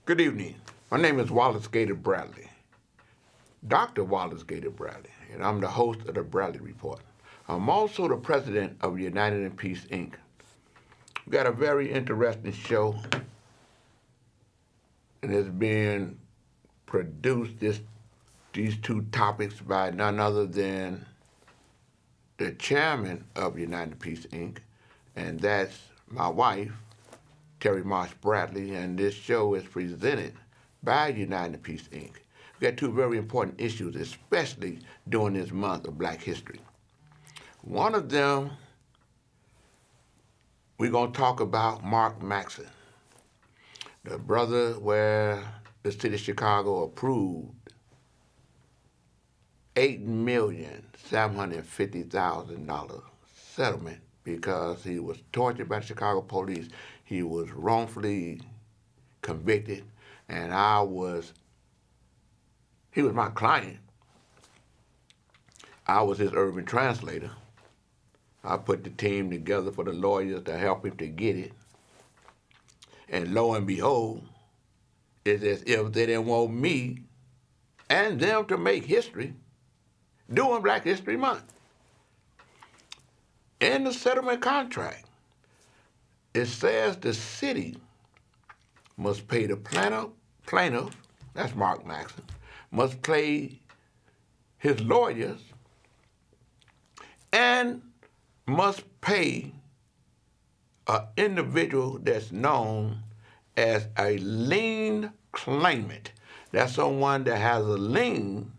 Good evening. My name is Wallace Bradley, Dr. Wallace Bradley, and I'm the host of the Bradley Report. I'm also the president of United in Peace, Inc. We've got a very interesting show, and it's being produced, these two topics, by none other than the chairman of United in Peace, Inc., and that's my wife, Terry Marsh Bradley, and this show is presented by United in Peace, Inc. We've got two very important issues, especially during this month of Black History. One of them, we're going to talk about Mark Manson, the brother where the city of Chicago approved $8,750,000 settlement because he was tortured by the Chicago police. He was wrongfully convicted, and he was my client. I was his urban translator. I put the team together for the lawyers to help him to get it. And lo and behold, it's as if they didn't want me and them to make history during Black History Month. In the settlement contract, it says the city must pay the plaintiff, that's Mark Manson, must pay his lawyers, and must pay an individual that's known as a lien claimant. That's someone that has a lien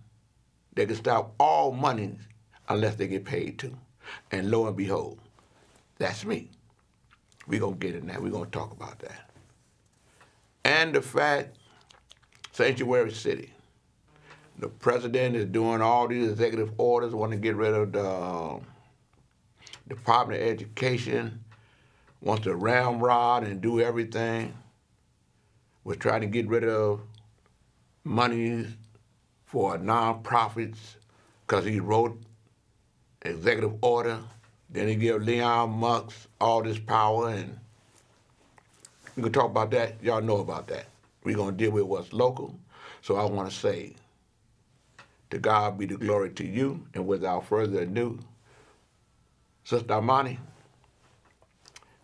that can stop all money unless they get paid to. And lo and behold, that's me. We're going to get in that. We're going to talk about that. And the fact, Sanctuary City, the president is doing all these executive orders, want to get rid of the Department of Education, wants to ramrod and do everything. We're trying to get rid of money for nonprofits because he wrote executive order. Then he gave Leon Mux all this power, and we can talk about that. Y'all know about that. We're going to deal with what's local. So I want to say, to God be the glory to you, and without further ado, Sister Armani,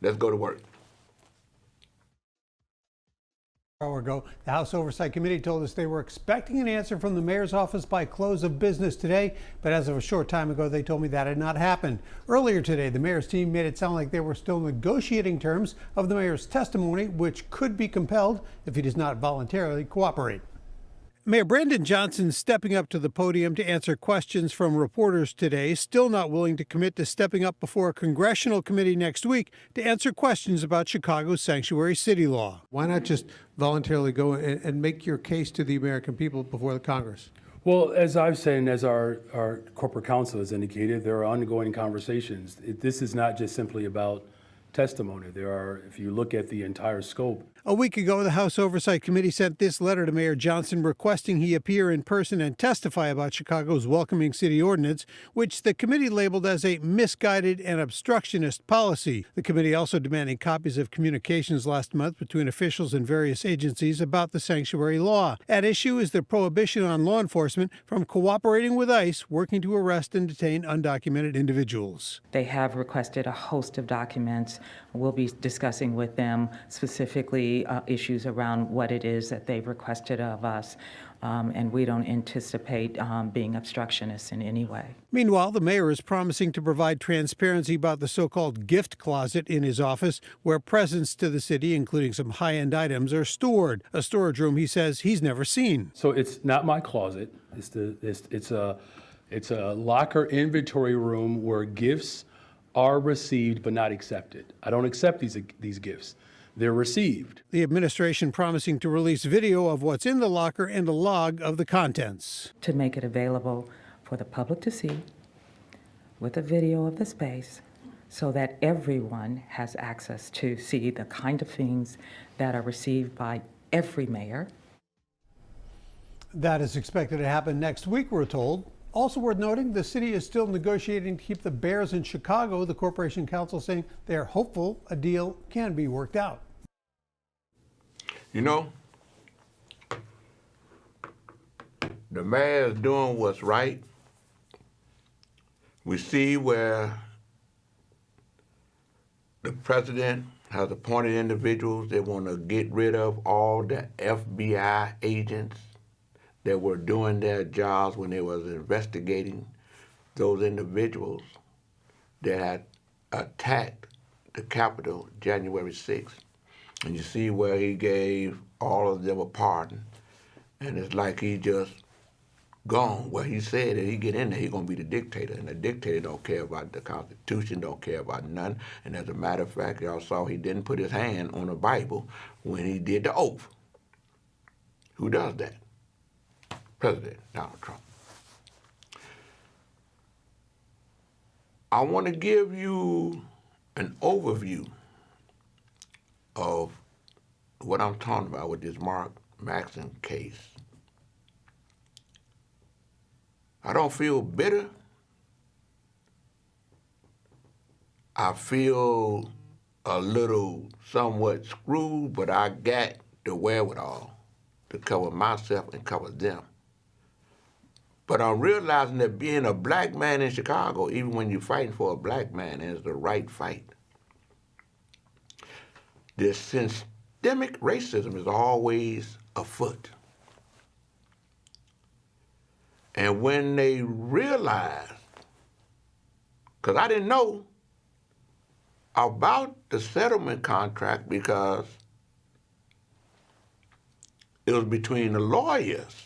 let's go to work. An hour ago, the House Oversight Committee told us they were expecting an answer from the mayor's office by close of business today, but as of a short time ago, they told me that had not happened. Earlier today, the mayor's team made it sound like they were still negotiating terms of the mayor's testimony, which could be compelled if he does not voluntarily cooperate. Mayor Brandon Johnson stepping up to the podium to answer questions from reporters today, still not willing to commit to stepping up before a congressional committee next week to answer questions about Chicago's sanctuary city law. Why not just voluntarily go and make your case to the American people before the Congress? Well, as I've said, and as our corporate counsel has indicated, there are ongoing conversations. This is not just simply about testimony. If you look at the entire scope. A week ago, the House Oversight Committee sent this letter to Mayor Johnson requesting he appear in person and testify about Chicago's welcoming city ordinance, which the committee labeled as a misguided and obstructionist policy. The committee also demanding copies of communications last month between officials and various agencies about the sanctuary law. At issue is the prohibition on law enforcement from cooperating with ICE working to arrest and detain undocumented individuals. They have requested a host of documents. We'll be discussing with them specifically issues around what it is that they've requested of us, and we don't anticipate being obstructionists in any way. Meanwhile, the mayor is promising to provide transparency about the so-called gift closet in his office, where presents to the city, including some high-end items, are stored. A storage room he says he's never seen. So it's not my closet. It's a locker inventory room where gifts are received but not accepted. I don't accept these gifts. They're received. The administration promising to release video of what's in the locker and a log of the contents. To make it available for the public to see with a video of the space so that everyone has access to see the kind of things that are received by every mayor. That is expected to happen next week, we're told. Also worth noting, the city is still negotiating to keep the Bears in Chicago. The Corporation Council saying they are hopeful a deal can be worked out. You know, the mayor is doing what's right. We see where the president has appointed individuals that want to get rid of all the FBI agents that were doing their jobs when they was investigating those individuals that had attacked the Capitol January 6th. And you see where he gave all of them a pardon. And it's like he just gone. Where he said that he get in there, he gonna be the dictator. And the dictator don't care about the Constitution, don't care about none. And as a matter of fact, y'all saw he didn't put his hand on the Bible when he did the oath. Who does that? President Donald Trump. I want to give you an overview of what I'm talking about with this Mark Manson case. I don't feel bitter. I feel a little somewhat screwed, but I got the wherewithal to cover myself and cover them. But I'm realizing that being a black man in Chicago, even when you're fighting for a black man, is the right fight. This systemic racism is always afoot. And when they realized, because I didn't know about the settlement contract because it was between the lawyers.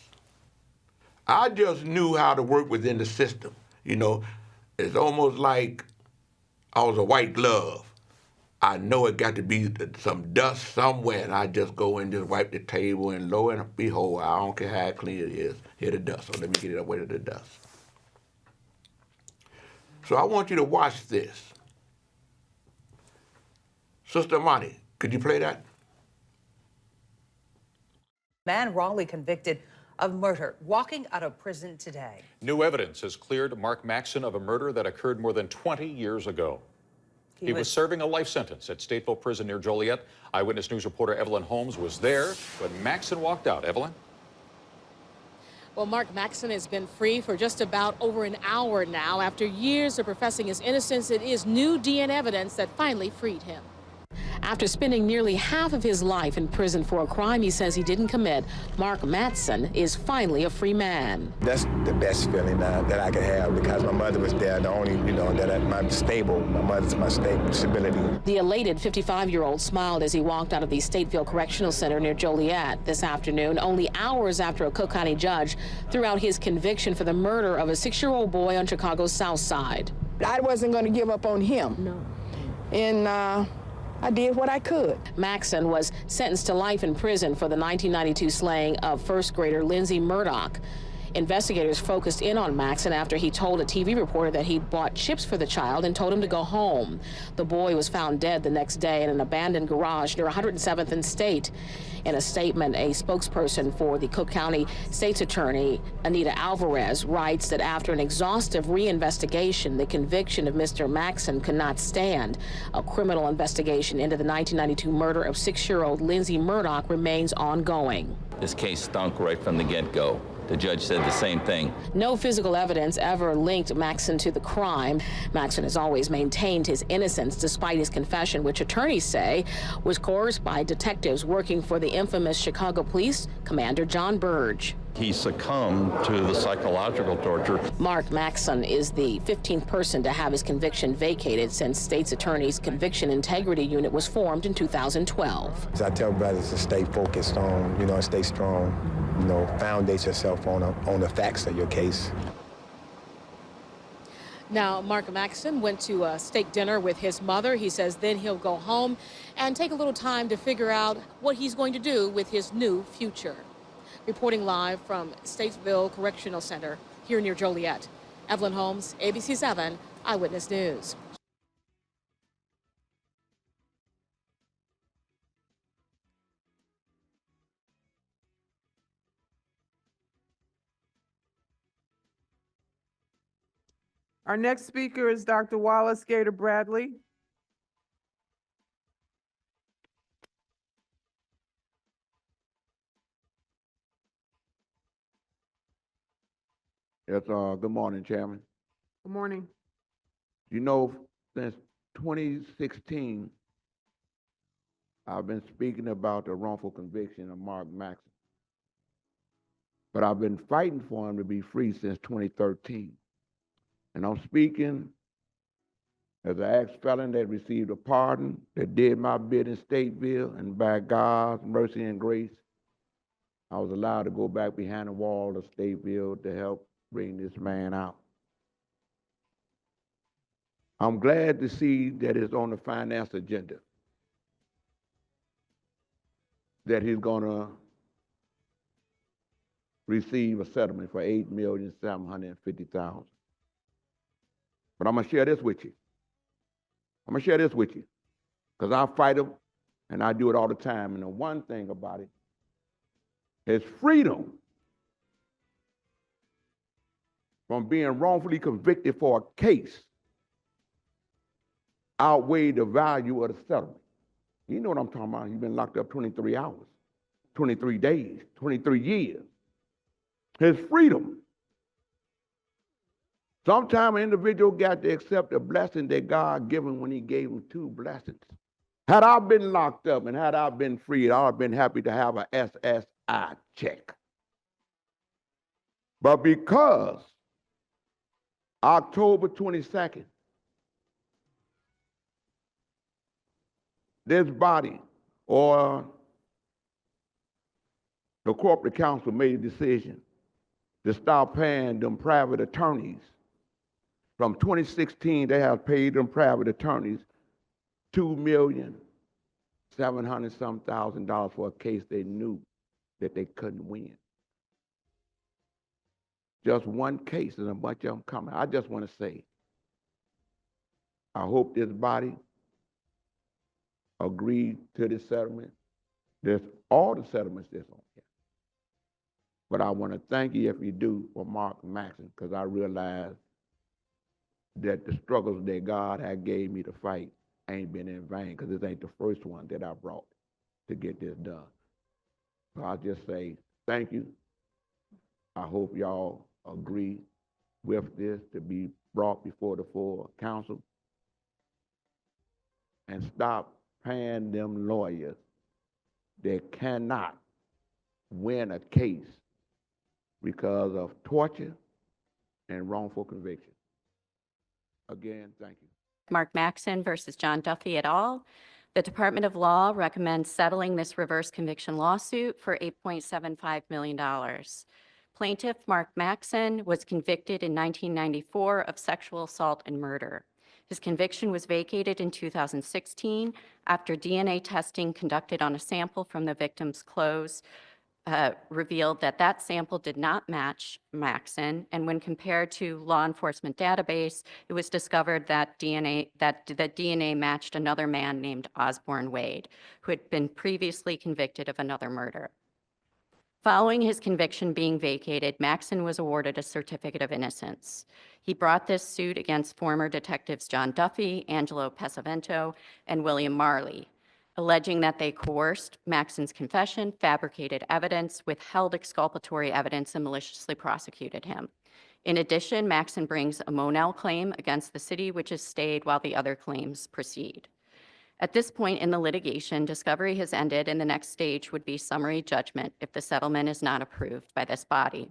I just knew how to work within the system. You know, it's almost like I was a white glove. I know it got to be some dust somewhere, and I just go and just wipe the table, and lo and behold, I don't care how clean it is, here the dust, so let me get it away to the dust. So I want you to watch this. Sister Monty, could you play that? Man wrongly convicted of murder, walking out of prison today. New evidence has cleared Mark Manson of a murder that occurred more than 20 years ago. He was serving a life sentence at Stateville Prison near Joliet. Eyewitness News reporter Evelyn Holmes was there when Manson walked out. Evelyn? Well, Mark Manson has been free for just about over an hour now. After years of professing his innocence, it is new DNA evidence that finally freed him. After spending nearly half of his life in prison for a crime he says he didn't commit, Mark Manson is finally a free man. That's the best feeling that I could have because my mother was there, the only, my mother's my stability. The elated 55-year-old smiled as he walked out of the Stateville Correctional Center near Joliet this afternoon, only hours after a Cook County judge threw out his conviction for the murder of a 6-year-old boy on Chicago's South Side. I wasn't going to give up on him. No. And I did what I could. Manson was sentenced to life in prison for the 1992 slaying of first grader Lindsay Murdoch. Investigators focused in on Manson after he told a TV reporter that he'd bought chips for the child and told him to go home. The boy was found dead the next day in an abandoned garage near 107th and State. In a statement, a spokesperson for the Cook County State's Attorney, Anita Alvarez, writes that after an exhaustive reinvestigation, the conviction of Mr. Manson could not stand. A criminal investigation into the 1992 murder of 6-year-old Lindsay Murdoch remains ongoing. This case stunk right from the get-go. The judge said the same thing. No physical evidence ever linked Manson to the crime. Manson has always maintained his innocence despite his confession, which attorneys say was coerced by detectives working for the infamous Chicago Police Commander John Burge. He succumbed to the psychological torture. Mark Manson is the 15th person to have his conviction vacated since State's Attorney's Conviction Integrity Unit was formed in 2012. So I tell brothers to stay focused on, stay strong, foundate yourself on the facts of your case. Now, Mark Manson went to a steak dinner with his mother. He says then he'll go home and take a little time to figure out what he's going to do with his new future. Reporting live from Stateville Correctional Center here near Joliet. Evelyn Holmes, ABC 7 Eyewitness News. Our next speaker is Dr. Wallace Bradley. Yes, good morning, Chairman. Good morning. You know, since 2016, I've been speaking about the wrongful conviction of Mark Manson. But I've been fighting for him to be free since 2013. And I'm speaking as an ex-felon that received a pardon, that did my bit in Stateville, and by God's mercy and grace, I was allowed to go back behind the wall of Stateville to help bring this man out. I'm glad to see that it's on the finance agenda, that he's going to receive a settlement for $8,750,000. But I'm going to share this with you. Because I fight him, and I do it all the time. And the one thing about it is freedom from being wrongfully convicted for a case outweigh the value of the settlement. You know what I'm talking about. He's been locked up 23 hours, 23 days, 23 years. His freedom. Sometimes an individual got to accept the blessing that God gave him when he gave him 2 blessings. Had I been locked up and had I been freed, I would have been happy to have a SSI check. But because October 22nd, this body or the corporate council made a decision to stop paying them private attorneys. From 2016, they have paid them private attorneys $2,700,000 for a case they knew that they couldn't win. Just one case and a bunch of them coming. I just want to say, I hope this body agreed to this settlement. There's all the settlements that's on here. But I want to thank you, if you do, for Mark Manson, because I realize that the struggles that God had gave me to fight ain't been in vain, because this ain't the first one that I brought to get this done. So I'll just say thank you. I hope y'all agree with this to be brought before the full council, and stop paying them lawyers that cannot win a case because of torture and wrongful conviction. Again, thank you. Mark Manson versus John Duffy et al. The Department of Law recommends settling this reverse conviction lawsuit for $8.75 million. Plaintiff Mark Manson was convicted in 1994 of sexual assault and murder. His conviction was vacated in 2016 after DNA testing conducted on a sample from the victim's clothes revealed that that sample did not match Manson, and when compared to law enforcement database, it was discovered that the DNA matched another man named Osborne Wade, who had been previously convicted of another murder. Following his conviction being vacated, Manson was awarded a certificate of innocence. He brought this suit against former detectives John Duffy, Angelo Pesavento, and William Marley, alleging that they coerced Manson's confession, fabricated evidence, withheld exculpatory evidence, and maliciously prosecuted him. In addition, Manson brings a Monell claim against the city, which is stayed while the other claims proceed. At this point in the litigation, discovery has ended, and the next stage would be summary judgment if the settlement is not approved by this body.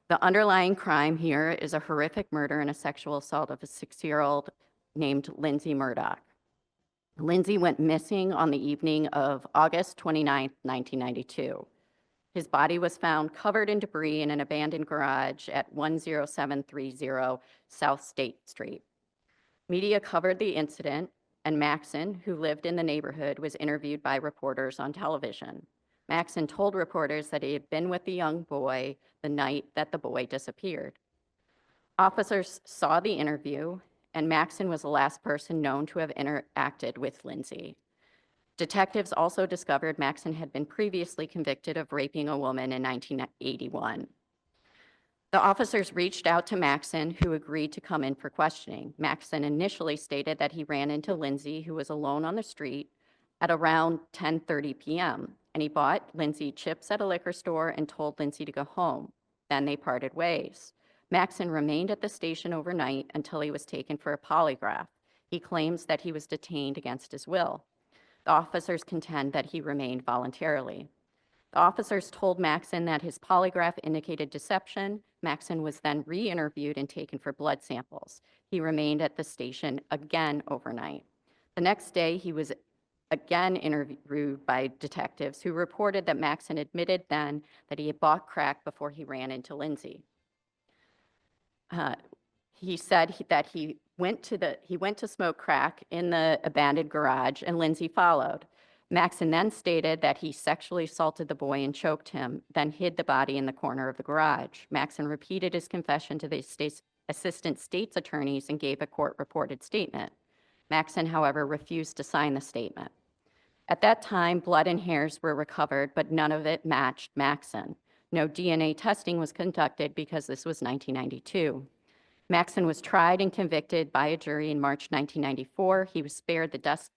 The underlying crime here is a horrific murder and a sexual assault of a 6-year-old named Lindsay Murdoch. Lindsay went missing on the evening of August 29, 1992. His body was found covered in debris in an abandoned garage at 10730 South State Street. Media covered the incident, and Manson, who lived in the neighborhood, was interviewed by reporters on television. Manson told reporters that he had been with the young boy the night that the boy disappeared. Officers saw the interview, and Manson was the last person known to have interacted with Lindsay. Detectives also discovered Manson had been previously convicted of raping a woman in 1981. The officers reached out to Manson, who agreed to come in for questioning. Manson initially stated that he ran into Lindsay, who was alone on the street, at around 10:30 p.m., and he bought Lindsay chips at a liquor store and told Lindsay to go home. Then they parted ways. Maxon remained at the station overnight until he was taken for a polygraph. He claims that he was detained against his will. The officers contend that he remained voluntarily. The officers told Maxon that his polygraph indicated deception. Maxon was then re-interviewed and taken for blood samples. He remained at the station again overnight. The next day, he was again interviewed by detectives who reported that Maxon admitted then that he had bought crack before he ran into Lindsay. He said that he went to smoke crack in the abandoned garage and Lindsay followed. Maxon then stated that he sexually assaulted the boy and choked him, then hid the body in the corner of the garage. Maxon repeated his confession to the assistant state's attorneys and gave a court-reported statement. Maxon, however, refused to sign the statement. At that time, blood and hairs were recovered, but none of it matched Maxon. No DNA testing was conducted because this was 1992. Maxon was tried and convicted by a jury in March 1994. He was spared the death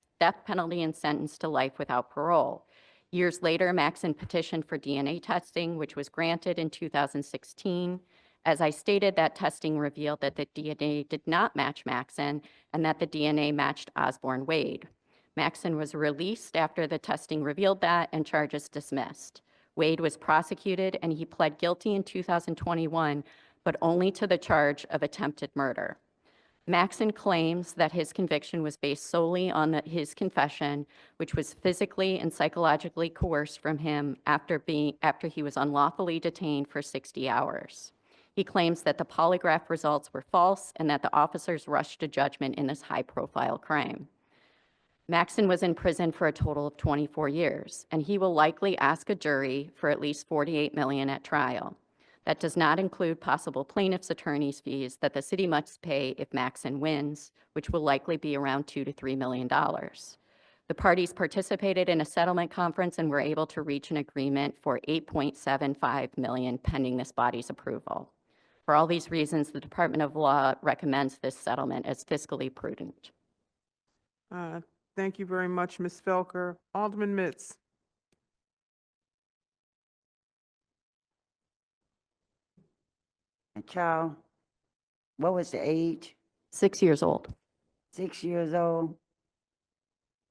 penalty and sentenced to life without parole. Years later, Maxon petitioned for DNA testing, which was granted in 2016. As I stated, that testing revealed that the DNA did not match Maxon and that the DNA matched Osborne Wade. Maxon was released after the testing revealed that and charges dismissed. Wade was prosecuted and he pled guilty in 2021, but only to the charge of attempted murder. Maxon claims that his conviction was based solely on his confession, which was physically and psychologically coerced from him after he was unlawfully detained for 60 hours. He claims that the polygraph results were false and that the officers rushed to judgment in this high-profile crime. Maxon was in prison for a total of 24 years, and he will likely ask a jury for at least $48 million at trial. That does not include possible plaintiff's attorney's fees that the city must pay if Maxon wins, which will likely be around $2 to $3 million. The parties participated in a settlement conference and were able to reach an agreement for $8.75 million pending this body's approval. For all these reasons, the Department of Law recommends this settlement as fiscally prudent. Thank you very much, Ms. Felker. Alderman Mitz. A child, what was the age? 6 years old. 6 years old.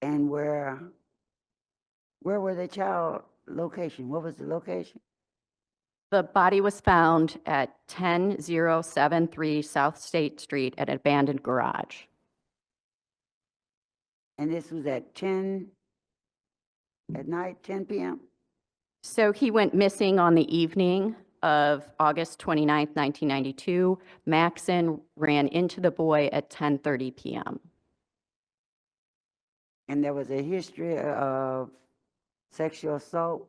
And where were the child location? What was the location? The body was found at 10073 South State Street at an abandoned garage. And this was at 10 at night, 10 p.m.? So he went missing on the evening of August 29th, 1992. Maxon ran into the boy at 10:30 p.m. And there was a history of sexual assault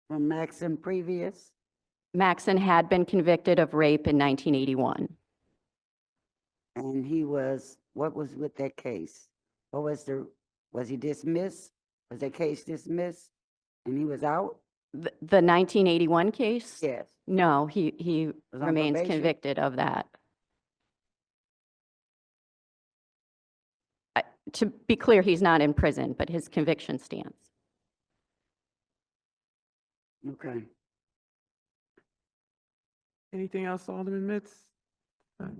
from Maxon previous? Maxon had been convicted of rape in 1981. And he was, what was with that case? What was he dismissed? Was the case dismissed and he was out? The 1981 case? Yes. No, he Was on remains probation? convicted of that. To be clear, he's not in prison, but his conviction stands. Okay. Anything else, Alderman Mitz?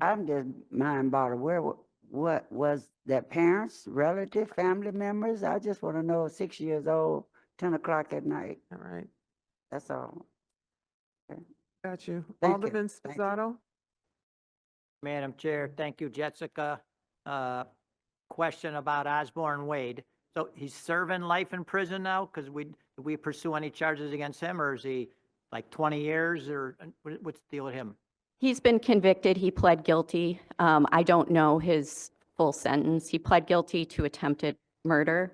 I'm just mind-boggled. What was that parents, relative, family members? I just want to know, 6 years old, 10 o'clock at night. All right, That's all. got you. Thank you. Alderman Thank you. Sposato? Madam Chair, thank you, Jessica. Question about Osborne Wade. So he's serving life in prison now? Because did we pursue any charges against him, or is he like 20 years, or what's the deal with him? He's been convicted. He pled guilty. I don't know his full sentence. He pled guilty to attempted murder.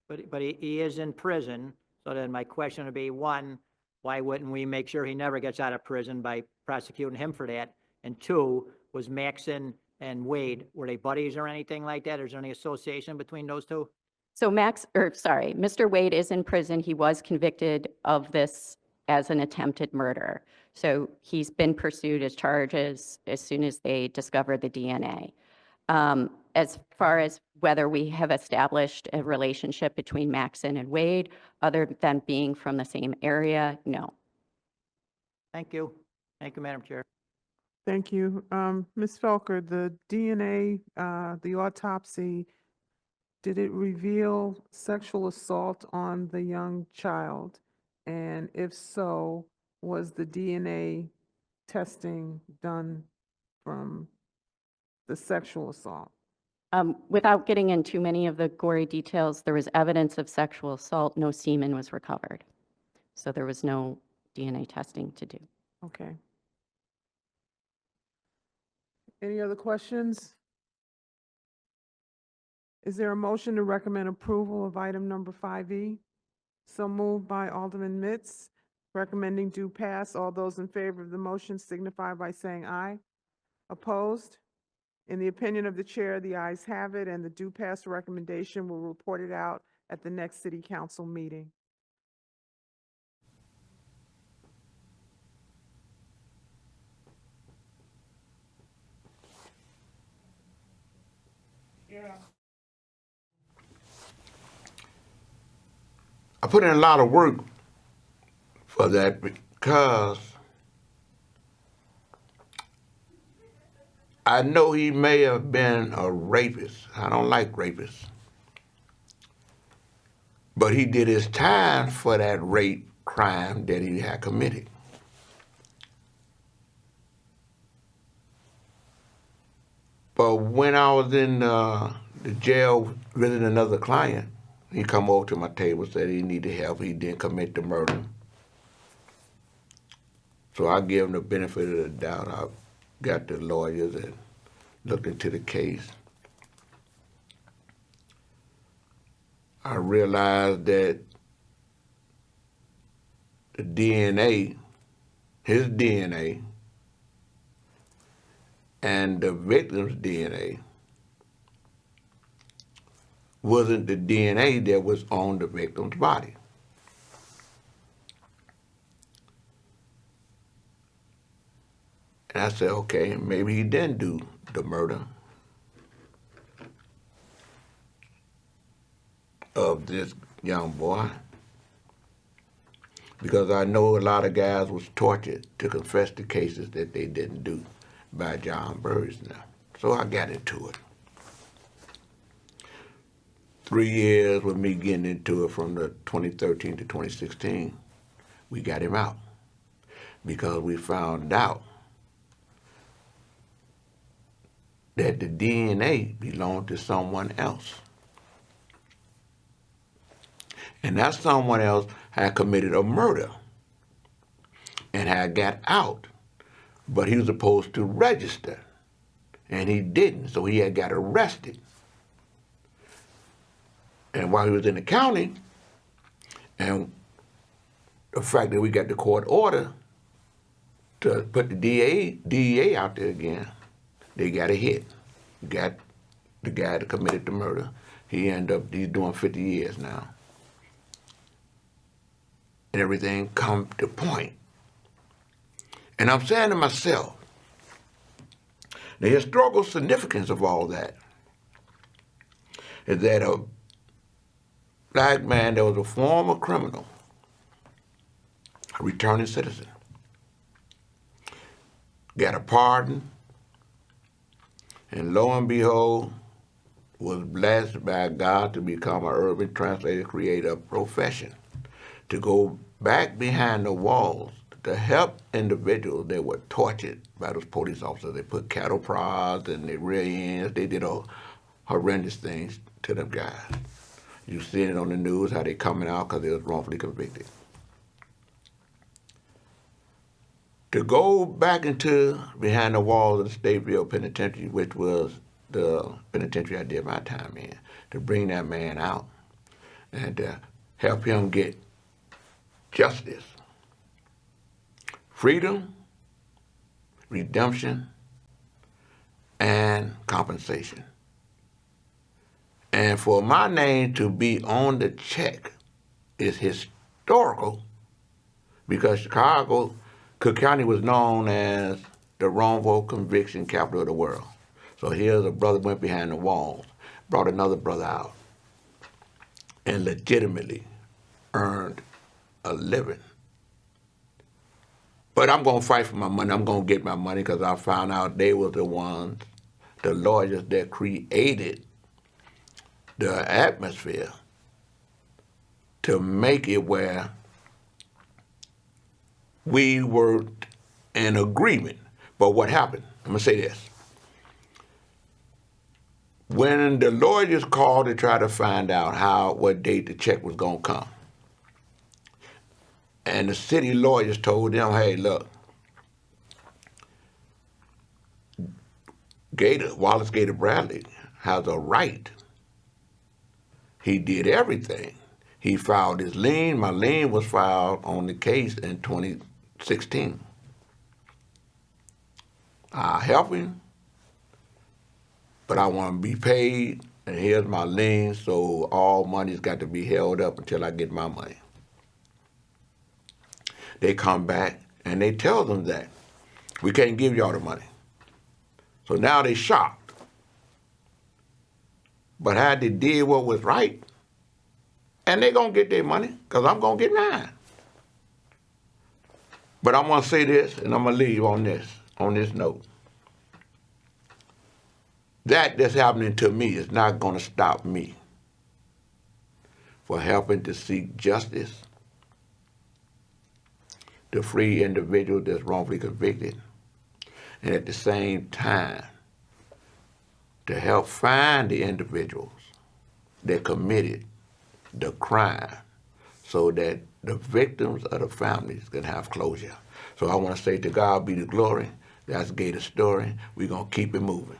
But he is in prison. So then my question would be, one, why wouldn't we make sure he never gets out of prison by prosecuting him for that? And two, was Maxon and Wade, were they buddies or anything like that? Is there any association between those two? So Mr. Wade is in prison. He was convicted of this as an attempted murder. So he's been pursued as charges as soon as they discovered the DNA. As far as whether we have established a relationship between Maxon and Wade, other than being from the same area, no. Thank you. Thank you, Madam Chair. Thank you. Ms. Felker, the DNA, the autopsy, did it reveal sexual assault on the young child? And if so, was the DNA testing done from the sexual assault? Without getting into many of the gory details, there was evidence of sexual assault. No semen was recovered. So there was no DNA testing to do. Okay. Any other questions? Is there a motion to recommend approval of item number 5E? So moved by Alderman Mitz, recommending do pass. All those in favor of the motion signify by saying aye. Opposed? In the opinion of the chair, the ayes have it, and the do pass recommendation will report it out at the next city council meeting. I put in a lot of work for that because I know he may have been a rapist. I don't like rapists. But he did his time for that rape crime that he had committed. But when I was in the jail visiting another client, he come over to my table, said he needed help. He didn't commit the murder. So I gave him the benefit of the doubt. I got the lawyers and looked into the case. I realized that the DNA, his DNA, and the victim's DNA wasn't the DNA that was on the victim's body. And I said, okay, maybe he didn't do the murder of this young boy, because I know a lot of guys was tortured to confess the cases that they didn't do by John Burris now. So I got into it. 3 years with me getting into it from the 2013 to 2016, we got him out because we found out that the DNA belonged to someone else. And that someone else had committed a murder and had got out, but he was supposed to register, and he didn't, so he had got arrested. And while he was in the county, and the fact that we got the court order to put the DEA out there again, they got a hit. Got the guy that committed the murder. He's doing 50 years now. And everything come to point. And I'm saying to myself, the historical significance of all that is that a black man that was a former criminal, a returning citizen, got a pardon, and lo and behold, was blessed by God to become an urban translator, create a profession, to go back behind the walls to help individuals that were tortured by those police officers. They put cattle prods in their rear ends. They did all horrendous things to them guys. You see it on the news how they coming out because they was wrongfully convicted. To go back into behind the walls of the Stateville Penitentiary, which was the penitentiary I did my time in, to bring that man out and to help him get justice, freedom, redemption, and compensation. And for my name to be on the check is historical, because Cook County was known as the wrongful conviction capital of the world. So here's a brother went behind the walls, brought another brother out, and legitimately earned a living But I'm going to fight for my money. I'm going to get my money because I found out they were the ones, the lawyers that created the atmosphere to make it where we were in agreement. But what happened? I'm going to say this. When the lawyers called to try to find out what date the check was going to come, and the city lawyers told them, hey, look, Wallace Bradley has a right. He did everything. He filed his lien. My lien was filed on the case in 2016. I'll help him, but I want to be paid, and here's my lien, so all money's got to be held up until I get my money. They come back and they tell them that we can't give y'all the money. So now they shocked. But had they did what was right, and they gonna get their money, because I'm gonna get mine. But I'm gonna say this, and I'm gonna leave on this note. That's happening to me is not gonna stop me for helping to seek justice to free individuals that's wrongfully convicted, and at the same time to help find the individuals that committed the crime so that the victims of the families can have closure. So I want to say to God be the glory. That's Gator's story. We're going to keep it moving.